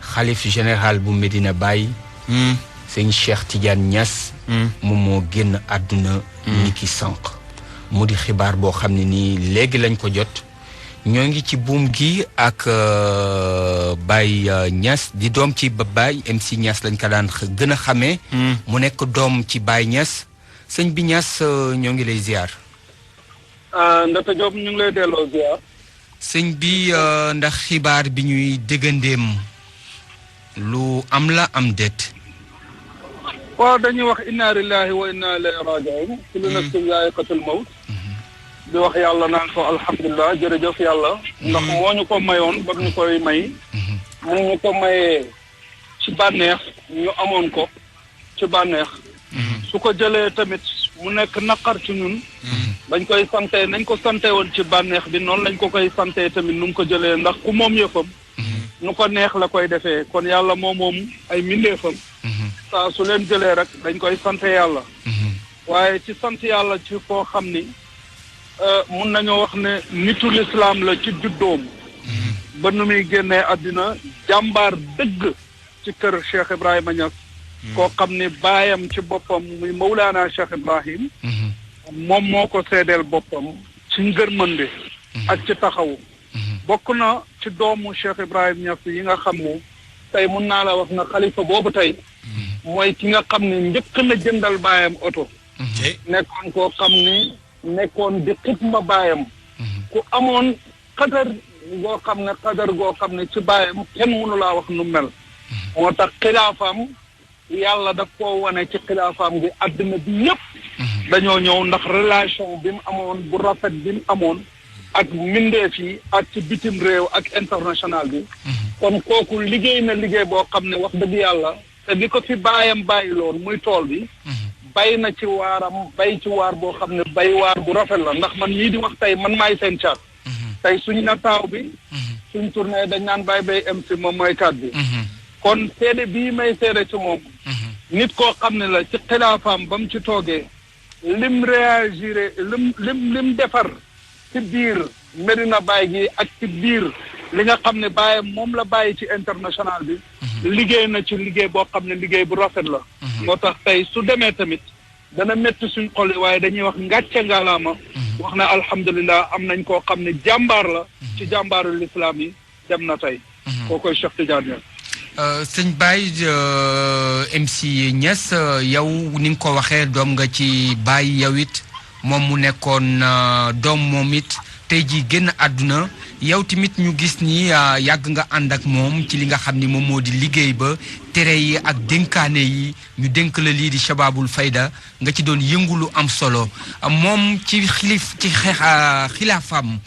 xalif général bu Medina Baye sëñ Cheikh Tidiane Niass moom moo génn àdduna niki sànq mu di xibaar boo xam ne nii léegi lañ ko jot ñoo ngi ci buum gi ak Baye Niass di doom ci Baye MC Niass lañ ko daan gën a xamee mu nekk doom ci Baye Niass sëñ bi Niass ñoo ngi lay ziar Ndata Diop ñu ngi lay delloo ziar sëñ bi ndax xibaar bi ñuy déggandeem lu am la am déet waaw dañuy wax inna lillahi wa inna ilayhi raji'un kullu nafsin zaa'iqatul mawt di wax yàlla naan ko alhamdulilah jërëjëf yàlla ndax moo ñu ko mayoon ba ñu koy may mu ñu ko mayee ci bànneex ñu amoon ko ci bànneex su ko jëlee tamit mu nekk naqar ci ñun dañ koy sante nañ ko sante woon ci bànneex bi noonu lañ ko koy sante tamit nu mu ko jëlee ndax ku moom yëfam nu ko neex la koy defee kon yàlla moom ay mbindeefam saa su leen jëlee rek dañ koy sante yàlla waaye ci sant yàlla ci koo xam ni mun nañoo wax ne nitu lislaam la ci juddoom ba nu muy génnee àddina jàmbaar dëgg ci kër Cheikh Ibrahima Niass koo xam ni baayam ci boppam muy Mawlaana Cheikh Ibrahim moom moo ko seedeel boppam ci ngërmande ak ci taxawu bokk na ci doomu Cheikh Ibrahim Niass yi nga xam ne tey mun naa la wax na xalifa boobu tey mooy ki nga xam ne njëkk na jëndal baayam oto nekkoon koo xam ni nekkoon di xitma baayam ku amoon xadar goo xam ne ci baayam kenn mënu laa wax nu mel moo tax xilaafaam yàlla daf koo wane ci xilaafaam gi àddina bi yëpp dañoo ñëw ndax relation bi mu amoon bu rafet bi mu amoon ak mbindeef yi ak ci bitim réew ak international bi kon kooku liggéey na liggéey boo xam ne wax dëgg yàlla te li ko fi baayam bàyyiloon muy tool bi bay na ci waaram bay ci waar boo xam ne bay waar bu rafet la ndax man ñii di wax tey man maay seen caat tey suñ na taaw bi suñ tournée dañ naan bay MC moom mooy caat bi kon seede bii may seede ci moom nit koo xam ne la ci xilaafaam ba mu ci toogee lim réagiré lim defar ci biir Medina Baye gi ak ci biir li nga xam ne baayam moom la bàyyi ci international bi liggéey na ci liggéey boo xam ne liggéey bu rafet la moo tax tey su demee tamit dana métti suñ xol yi waaye dañuy wax ngàcce ngaalaama wax na alhamdulilah am nañ koo xam ne jàmbaar la ci jàmbaaru lislaam yi dem na tey koo koy Cheikh Tidiane sëñ Baye MC Niass yow ni nga ko waxee doom nga ci Baye yow it moom mu nekkoon doom moom it tey jii génn àdduna yow tamit ñu gis ni yàgg nga ànd ak moom ci li nga xam ni moom moo di liggéey ba tere yi ak dénkaane yi ñu dénk la lii di Shababul Fayda nga ci doon yëngulu am solo moom ci xilaafam